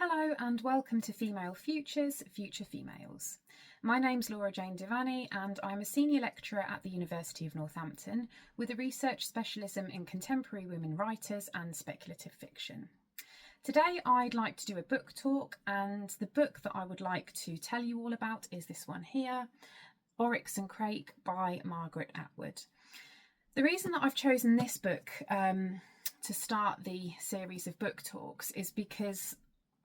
Hello and welcome to Female Futures, Future Females. My name's Laura-Jane Devanny and I'm a senior lecturer at the University of Northampton with a research specialism in contemporary women writers and speculative fiction. Today I'd like to do a book talk, and the book that I would like to tell you all about is this one here, Oryx and Crake by Margaret Atwood. The reason that I've chosen this book to start the series of book talks is because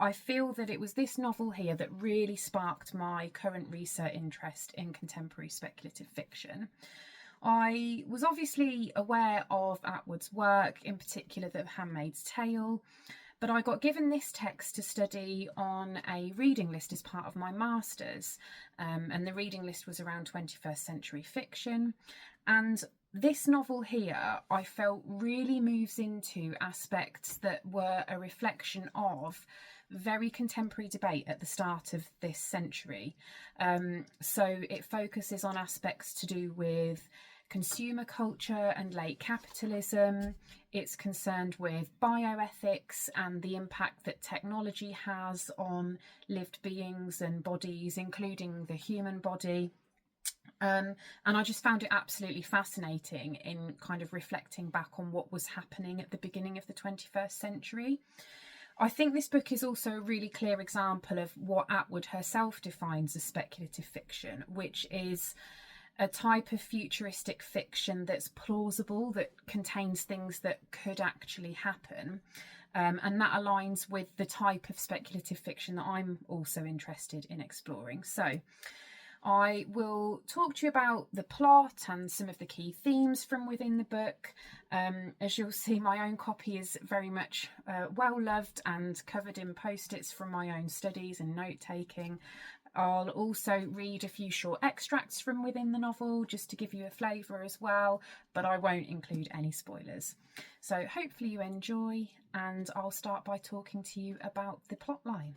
I feel that it was this novel here that really sparked my current research interest in contemporary speculative fiction. I was obviously aware of Atwood's work, in particular The Handmaid's Tale, but I got given this text to study on a reading list as part of my master's, and the reading list was around 21st century fiction. And this novel here, I felt, really moves into aspects that were a reflection of very contemporary debate at the start of this century. So it focuses on aspects to do with consumer culture and late capitalism. It's concerned with bioethics and the impact that technology has on lived beings and bodies, including the human body. And I just found it absolutely fascinating in kind of reflecting back on what was happening at the beginning of the 21st century. I think this book is also a really clear example of what Atwood herself defines as speculative fiction, which is a type of futuristic fiction that's plausible, that contains things that could actually happen. And that aligns with the type of speculative fiction that I'm also interested in exploring. So I will talk to you about the plot and some of the key themes from within the book. As you'll see, my own copy is very much well loved and covered in post-its from my own studies and note-taking. I'll also read a few short extracts from within the novel just to give you a flavour as well, but I won't include any spoilers. So hopefully you enjoy, and I'll start by talking to you about the plotline.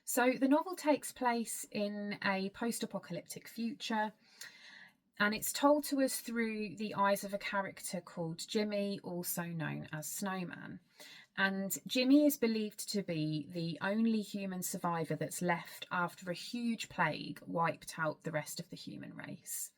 So the novel takes place in a post-apocalyptic future, and it's told to us through the eyes of a character called Jimmy, also known as Snowman. And Jimmy is believed to be the only human survivor that's left after a huge plague wiped out the rest of the human race.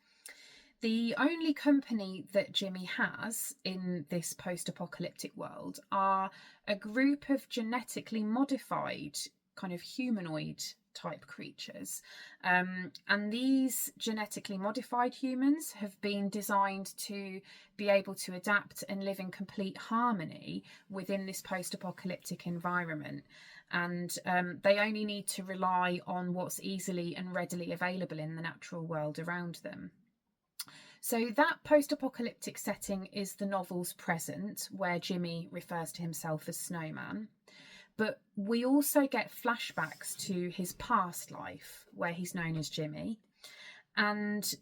The only company that Jimmy has in this post-apocalyptic world are a group of genetically modified kind of humanoid type creatures, and these genetically modified humans have been designed to be able to adapt and live in complete harmony within this post-apocalyptic environment, and they only need to rely on what's easily and readily available in the natural world around them. So that post-apocalyptic setting is the novel's present, where Jimmy refers to himself as Snowman. But we also get flashbacks to his past life, where he's known as Jimmy. And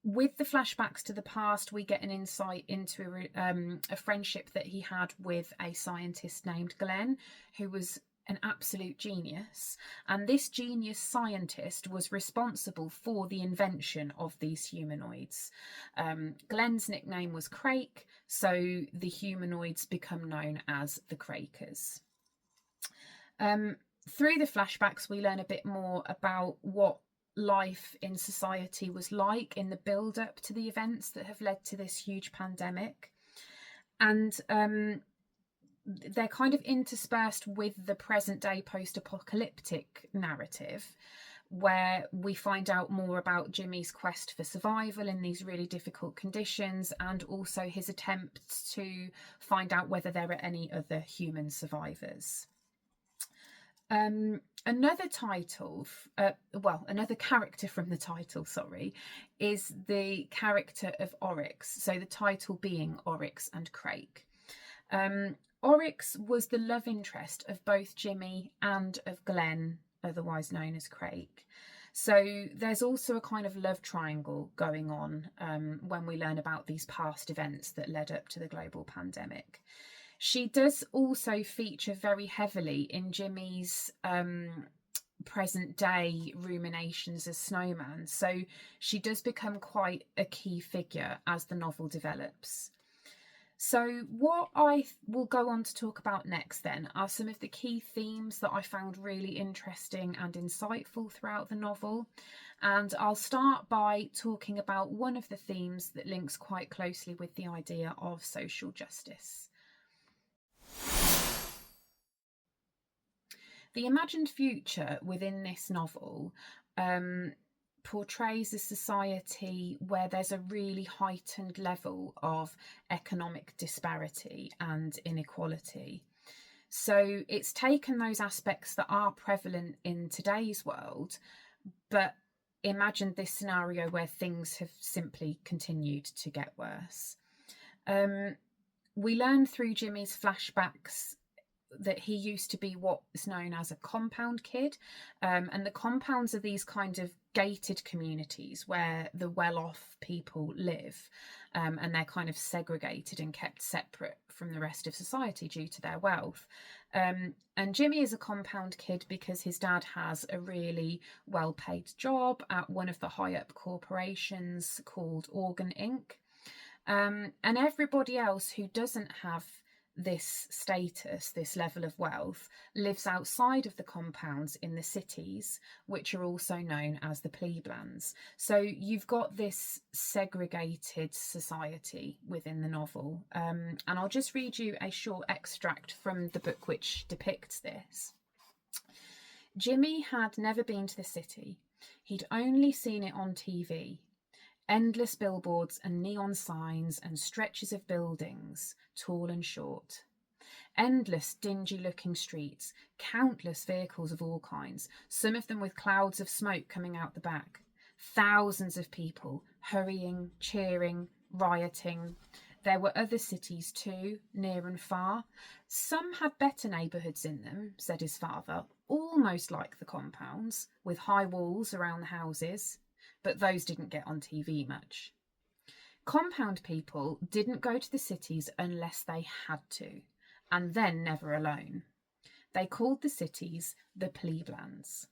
with the flashbacks to the past, we get an insight into a friendship that he had with a scientist named Glenn, who was an absolute genius. And this genius scientist was responsible for the invention of these humanoids. Glenn's nickname was Crake, so the humanoids become known as the Crakers. Through the flashbacks, we learn a bit more about what life in society was like in the build-up to the events that have led to this huge pandemic. And they're kind of interspersed with the present-day post-apocalyptic narrative, where we find out more about Jimmy's quest for survival in these really difficult conditions, and also his attempts to find out whether there are any other human survivors. Another character from the title, is the character of Oryx. So the title being Oryx and Crake. Oryx was the love interest of both Jimmy and of Glenn, otherwise known as Crake. So there's also a kind of love triangle going on when we learn about these past events that led up to the global pandemic. She does also feature very heavily in Jimmy's present day ruminations as Snowman, so she does become quite a key figure as the novel develops. So what I will go on to talk about next then are some of the key themes that I found really interesting and insightful throughout the novel. And I'll start by talking about one of the themes that links quite closely with the idea of social justice. The imagined future within this novel portrays a society where there's a really heightened level of economic disparity and inequality. So it's taken those aspects that are prevalent in today's world, but imagined this scenario where things have simply continued to get worse. We learn through Jimmy's flashbacks that he used to be what's known as a compound kid, and the compounds are these kind of gated communities where the well-off people live, and they're kind of segregated and kept separate from the rest of society due to their wealth. And Jimmy is a compound kid because his dad has a really well-paid job at one of the high-up corporations called Organ Inc. And everybody else who doesn't have this status, this level of wealth, lives outside of the compounds in the cities, which are also known as the pleblands. So you've got this segregated society within the novel. And I'll just read you a short extract from the book which depicts this. Jimmy had never been to the city. He'd only seen it on TV. Endless billboards and neon signs and stretches of buildings, tall and short. Endless dingy-looking streets, countless vehicles of all kinds, some of them with clouds of smoke coming out the back. Thousands of people, hurrying, cheering, rioting. There were other cities too, near and far. Some had better neighbourhoods in them, said his father, almost like the compounds, with high walls around the houses. But those didn't get on TV much. Compound people didn't go to the cities unless they had to, and then never alone. They called the cities the pleblands.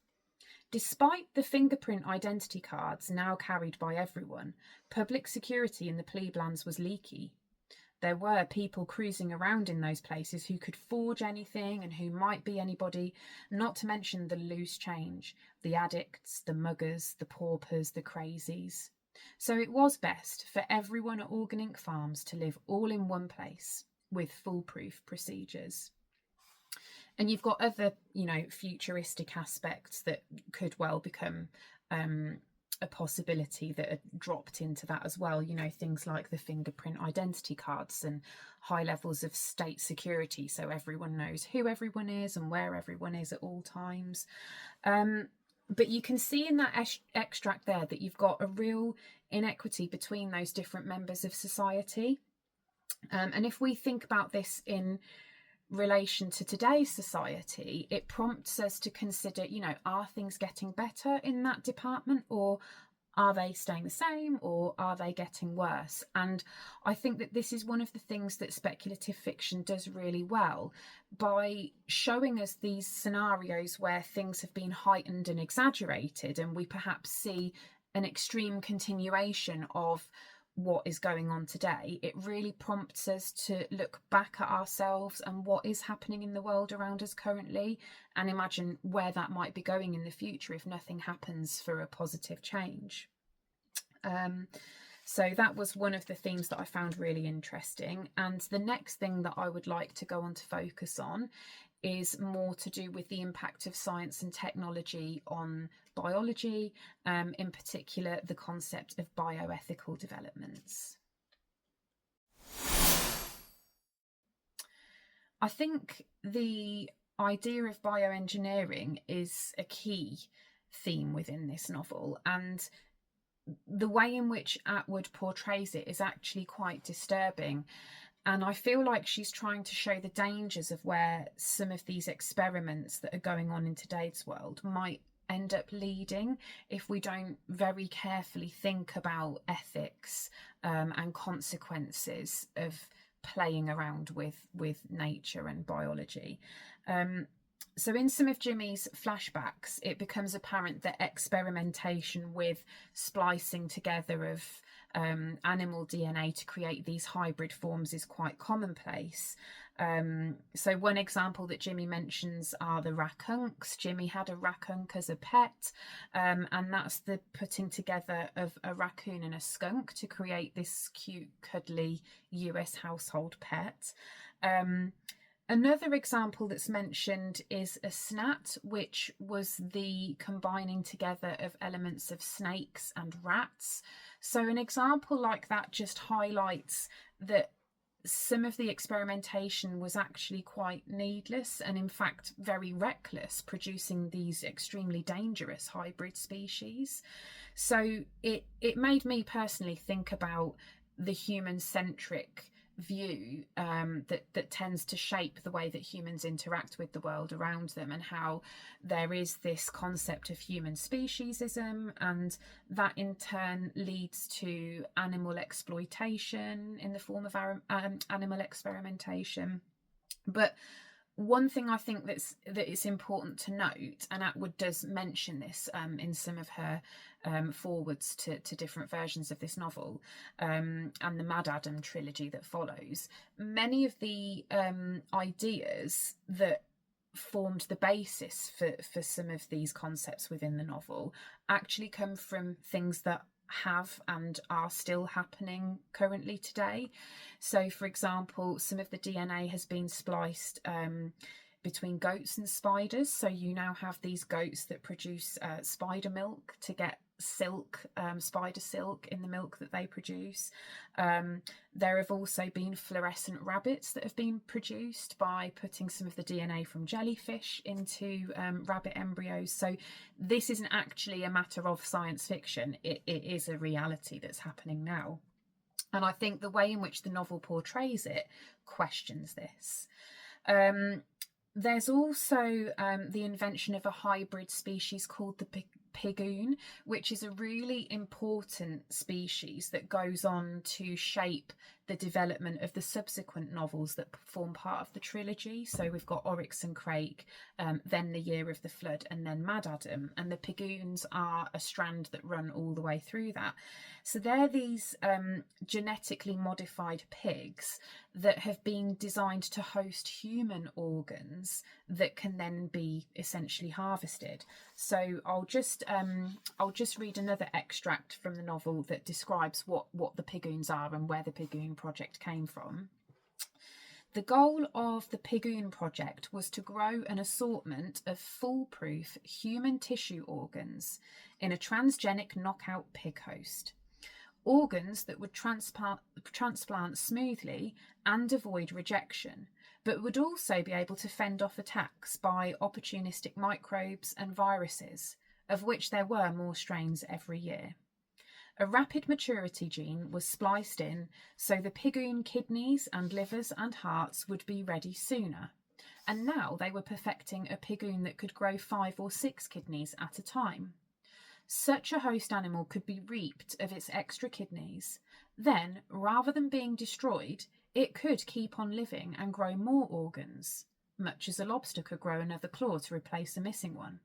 Despite the fingerprint identity cards now carried by everyone, public security in the pleblands was leaky. There were people cruising around in those places who could forge anything and who might be anybody, not to mention the loose change, the addicts, the muggers, the paupers, the crazies. So it was best for everyone at Organic Farms to live all in one place with foolproof procedures. And you've got other, futuristic aspects that could well become a possibility that are dropped into that as well. Things like the fingerprint identity cards and high levels of state security, so everyone knows who everyone is and where everyone is at all times. But you can see in that extract there that you've got a real inequity between those different members of society. And if we think about this in relation to today's society, it prompts us to consider, are things getting better in that department, or are they staying the same, or are they getting worse? And I think that this is one of the things that speculative fiction does really well, by showing us these scenarios where things have been heightened and exaggerated, and we perhaps see an extreme continuation of what is going on today. It really prompts us to look back at ourselves and what is happening in the world around us currently, and imagine where that might be going in the future if nothing happens for a positive change. So that was one of the themes that I found really interesting. And the next thing that I would like to go on to focus on is more to do with the impact of science and technology on biology, in particular the concept of bioethical developments. I think the idea of bioengineering is a key theme within this novel, and the way in which Atwood portrays it is actually quite disturbing. And I feel like she's trying to show the dangers of where some of these experiments that are going on in today's world might end up leading if we don't very carefully think about ethics and consequences of playing around with nature and biology. So in some of Jimmy's flashbacks, it becomes apparent that experimentation with splicing together of animal DNA to create these hybrid forms is quite commonplace. So one example that Jimmy mentions are the racuncs. Jimmy had a racunc as a pet, and that's the putting together of a raccoon and a skunk to create this cute, cuddly US household pet. Another example that's mentioned is a snat, which was the combining together of elements of snakes and rats. So an example like that just highlights that some of the experimentation was actually quite needless and in fact very reckless, producing these extremely dangerous hybrid species. So it made me personally think about the human-centric view that tends to shape the way that humans interact with the world around them, and how there is this concept of human speciesism, and that in turn leads to animal exploitation in the form of animal experimentation. But one thing I think that it's important to note, and Atwood does mention this in some of her forwards to different versions of this novel, and the Mad Adam trilogy that follows, many of the ideas that formed the basis for some of these concepts within the novel actually come from things that have and are still happening currently today. So for example, some of the DNA has been spliced between goats and spiders, so you now have these goats that produce spider milk to get silk, spider silk in the milk that they produce. There have also been fluorescent rabbits that have been produced by putting some of the DNA from jellyfish into rabbit embryos. So this isn't actually a matter of science fiction, it is a reality that's happening now. And I think the way in which the novel portrays it questions this. There's also the invention of a hybrid species called the pigoon, which is a really important species that goes on to shape the development of the subsequent novels that form part of the trilogy. So we've got Oryx and Crake, then The Year of the Flood, and then Mad Adam. And the pigoons are a strand that run all the way through that. So they're these genetically modified pigs that have been designed to host human organs that can then be essentially harvested. So I'll just read another extract from the novel that describes what the pigoons are and where the pigoon project came from. The goal of the Pigoon project was to grow an assortment of foolproof human tissue organs in a transgenic knockout pig host. Organs that would transplant smoothly and avoid rejection, but would also be able to fend off attacks by opportunistic microbes and viruses, of which there were more strains every year. A rapid maturity gene was spliced in, so the pigoon kidneys and livers and hearts would be ready sooner. And now they were perfecting a pigoon that could grow 5 or 6 kidneys at a time. Such a host animal could be reaped of its extra kidneys. Then, rather than being destroyed, it could keep on living and grow more organs, much as a lobster could grow another claw to replace a missing one.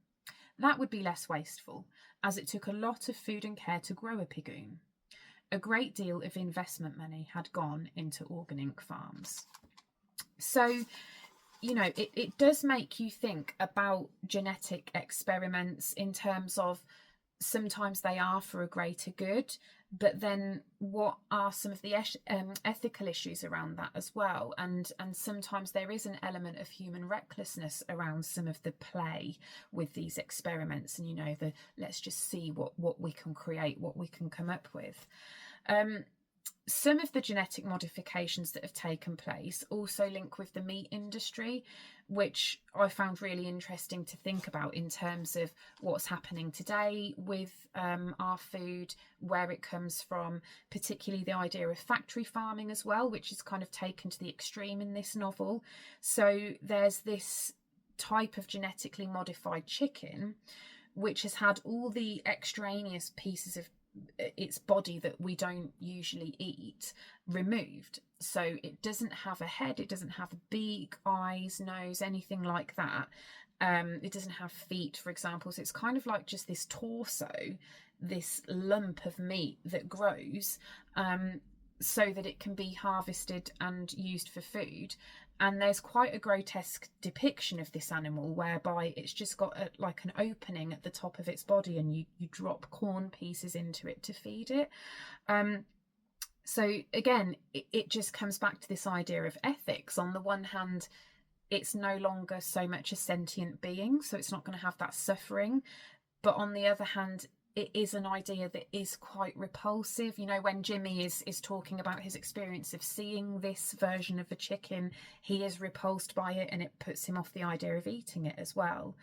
That would be less wasteful, as it took a lot of food and care to grow a pigoon. A great deal of investment money had gone into organic farms. So, you know, it does make you think about genetic experiments in terms of sometimes they are for a greater good, but then what are some of the ethical issues around that as well? And sometimes there is an element of human recklessness around some of the play with these experiments, and you know, the let's just see what we can create, what we can come up with. Some of the genetic modifications that have taken place also link with the meat industry, which I found really interesting to think about in terms of what's happening today with our food, where it comes from, particularly the idea of factory farming as well, which is kind of taken to the extreme in this novel. So there's this type of genetically modified chicken which has had all the extraneous pieces of its body that we don't usually eat removed. So it doesn't have a head, it doesn't have a beak, eyes, nose, anything like that. It doesn't have feet, for example, so it's kind of like just this torso, this lump of meat that grows, so that it can be harvested and used for food. And there's quite a grotesque depiction of this animal whereby it's just got like an opening at the top of its body, and you drop corn pieces into it to feed it. So again, it just comes back to this idea of ethics. On the one hand, it's no longer so much a sentient being, so it's not going to have that suffering. But on the other hand, it is an idea that is quite repulsive. You know, when Jimmy is talking about his experience of seeing this version of a chicken, he is repulsed by it, and it puts him off the idea of eating it as well.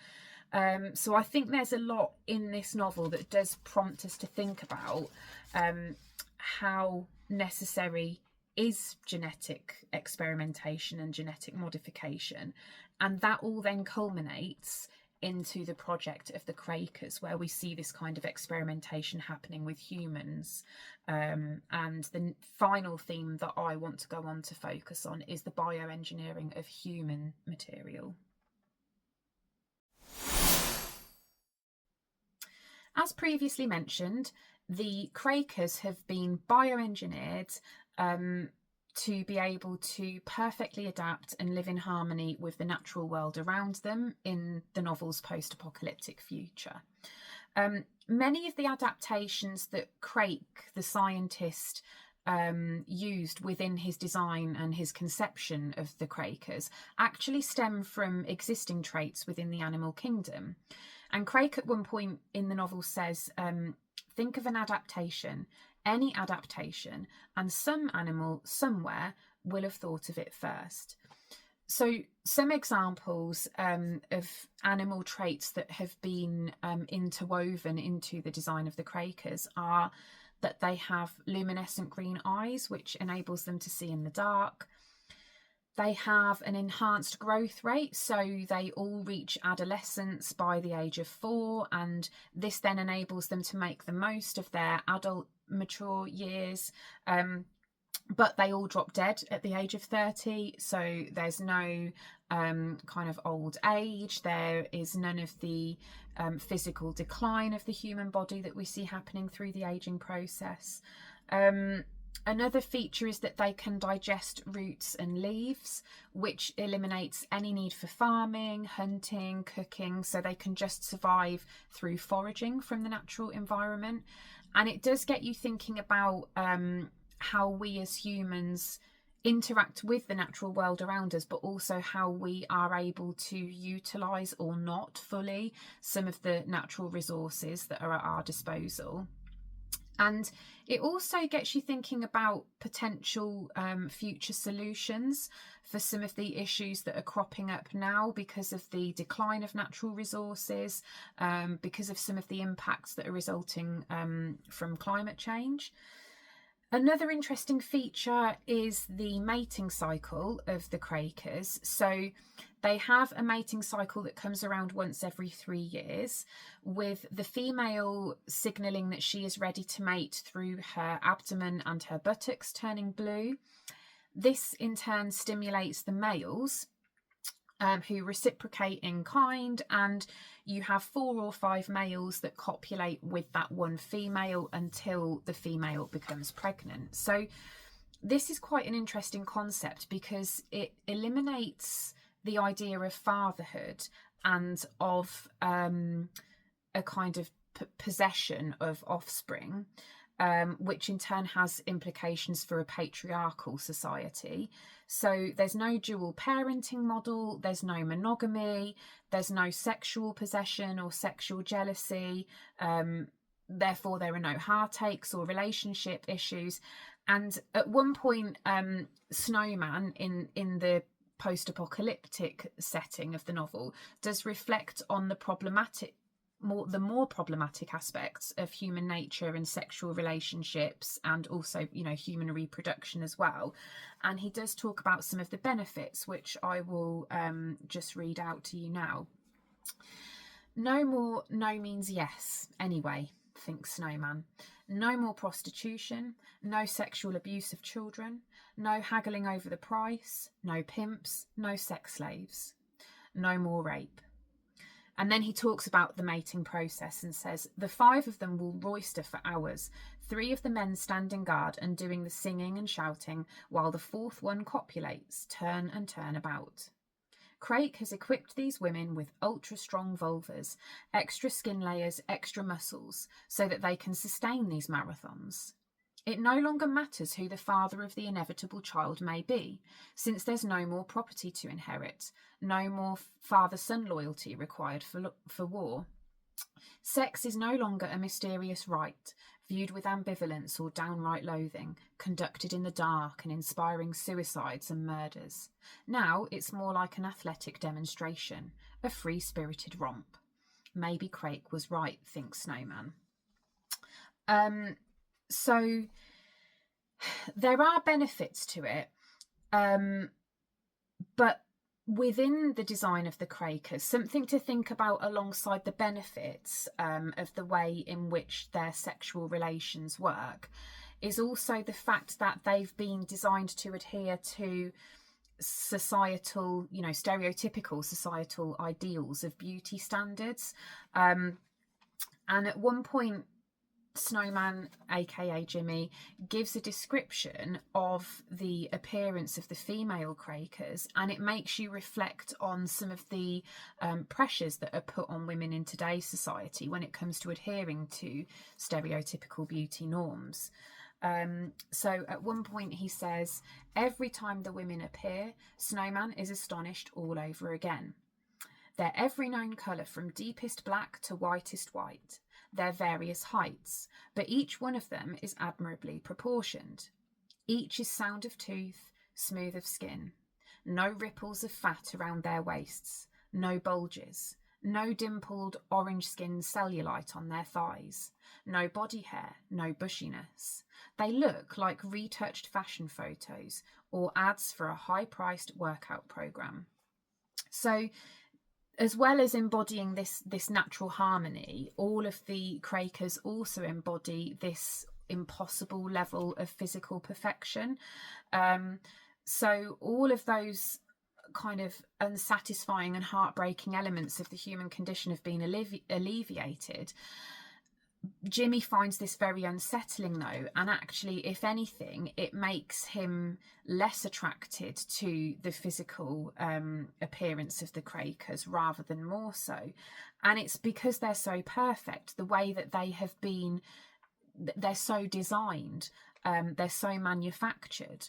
So I think there's a lot in this novel that does prompt us to think about how necessary is genetic experimentation and genetic modification. And that all then culminates into the project of the Crakers, where we see this kind of experimentation happening with humans. And the final theme that I want to go on to focus on is the bioengineering of human material. As previously mentioned, the Crakers have been bioengineered to be able to perfectly adapt and live in harmony with the natural world around them in the novel's post-apocalyptic future. Many of the adaptations that Crake, the scientist, used within his design and his conception of the Crakers actually stem from existing traits within the animal kingdom. And Crake at one point in the novel says, think of an adaptation, any adaptation, and some animal somewhere will have thought of it first. So some examples of animal traits that have been interwoven into the design of the Crakers are that they have luminescent green eyes, which enables them to see in the dark. They have an enhanced growth rate, so they all reach adolescence by the age of 4, and this then enables them to make the most of their adult mature years. But they all drop dead at the age of 30, so there's no kind of old age. There is none of the physical decline of the human body that we see happening through the aging process. Another feature is that they can digest roots and leaves, which eliminates any need for farming, hunting, cooking, so they can just survive through foraging from the natural environment. And it does get you thinking about how we as humans interact with the natural world around us, but also how we are able to utilise or not fully some of the natural resources that are at our disposal. And it also gets you thinking about potential future solutions for some of the issues that are cropping up now because of the decline of natural resources, because of some of the impacts that are resulting from climate change. Another interesting feature is the mating cycle of the Crakers. So they have a mating cycle that comes around once every 3 years, with the female signalling that she is ready to mate through her abdomen and her buttocks turning blue. This in turn stimulates the males, who reciprocate in kind, and you have 4 or 5 males that copulate with that one female until the female becomes pregnant. So this is quite an interesting concept because it eliminates the idea of fatherhood and of a kind of possession of offspring, which in turn has implications for a patriarchal society. So there's no dual parenting model, there's no monogamy, there's no sexual possession or sexual jealousy, therefore there are no heartaches or relationship issues. And at one point, Snowman in the post-apocalyptic setting of the novel does reflect on the more problematic aspects of human nature and sexual relationships, and also, you know, human reproduction as well. And he does talk about some of the benefits, which I will just read out to you now. No more no means yes, anyway, thinks Snowman. No more prostitution, no sexual abuse of children, no haggling over the price, no pimps, no sex slaves. No more rape. And then he talks about the mating process and says, the 5 of them will roister for hours, 3 of the men standing guard and doing the singing and shouting, while the 4th one copulates, turn and turn about. Crake has equipped these women with ultra-strong vulvas, extra skin layers, extra muscles, so that they can sustain these marathons. It no longer matters who the father of the inevitable child may be, since there's no more property to inherit, no more father-son loyalty required for war. Sex is no longer a mysterious rite, viewed with ambivalence or downright loathing, conducted in the dark and inspiring suicides and murders. Now it's more like an athletic demonstration, a free-spirited romp. Maybe Crake was right, thinks Snowman. So there are benefits to it, but within the design of the Crakers, something to think about alongside the benefits of the way in which their sexual relations work is also the fact that they've been designed to adhere to societal, stereotypical societal ideals of beauty standards. And at one point, Snowman, aka Jimmy, gives a description of the appearance of the female Crakers, and it makes you reflect on some of the pressures that are put on women in today's society when it comes to adhering to stereotypical beauty norms. So at one point he says, every time the women appear, Snowman is astonished all over again. They're every known colour from deepest black to whitest white. Their various heights, but each one of them is admirably proportioned. Each is sound of tooth, smooth of skin. No ripples of fat around their waists, no bulges, no dimpled orange-skinned cellulite on their thighs, no body hair, no bushiness. They look like retouched fashion photos or ads for a high-priced workout program. So, as well as embodying this natural harmony, all of the Crakers also embody this impossible level of physical perfection. So all of those kind of unsatisfying and heartbreaking elements of the human condition have been alleviated. Jimmy finds this very unsettling, though, and actually, if anything, it makes him less attracted to the physical appearance of the Crakers rather than more so. And it's because they're so perfect, the way that they have been, they're so designed, they're so manufactured.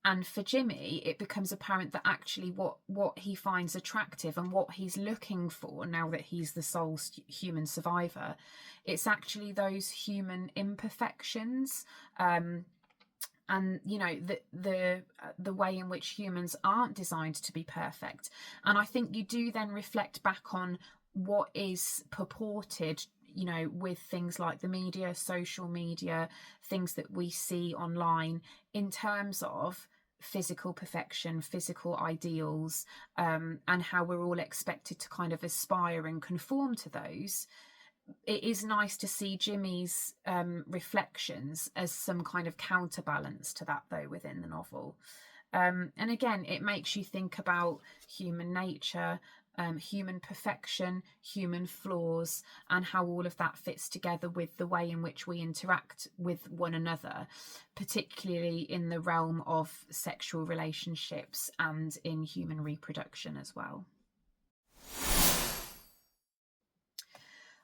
And for Jimmy, it becomes apparent that actually what he finds attractive and what he's looking for now that he's the sole human survivor, it's actually those human imperfections, and the way in which humans aren't designed to be perfect. And I think you do then reflect back on what is purported, with things like the media, social media, things that we see online in terms of physical perfection, physical ideals, and how we're all expected to kind of aspire and conform to those. It is nice to see Jimmy's reflections as some kind of counterbalance to that, though, within the novel. And again, it makes you think about human nature, human perfection, human flaws, and how all of that fits together with the way in which we interact with one another, particularly in the realm of sexual relationships and in human reproduction as well.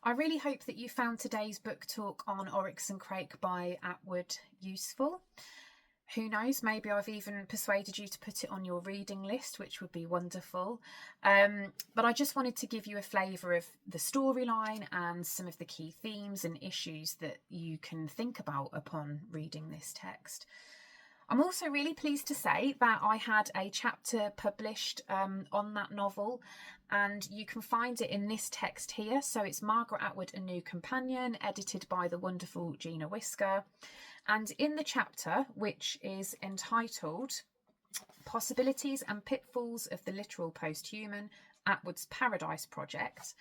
I really hope that you found today's book talk on Oryx and Crake by Atwood useful. Who knows, maybe I've even persuaded you to put it on your reading list, which would be wonderful. But I just wanted to give you a flavour of the storyline and some of the key themes and issues that you can think about upon reading this text. I'm also really pleased to say that I had a chapter published on that novel, and you can find it in this text here. So it's Margaret Atwood, A New Companion, edited by the wonderful Gina Whisker. And in the chapter, which is entitled Possibilities and Pitfalls of the Literal Posthuman, Atwood's Paradise Project,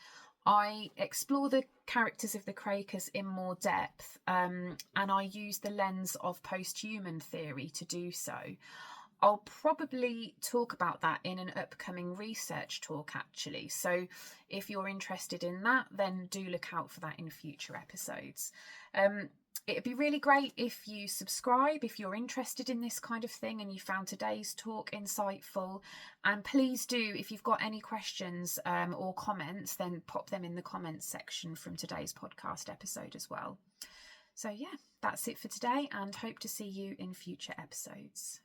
I explore the characters of the Crakers in more depth, and I use the lens of posthuman theory to do so. I'll probably talk about that in an upcoming research talk, actually. So if you're interested in that, then do look out for that in future episodes. It'd be really great if you subscribe if you're interested in this kind of thing and you found today's talk insightful. And please do, if you've got any questions or comments, then pop them in the comments section from today's podcast episode as well. So yeah, that's it for today, and hope to see you in future episodes.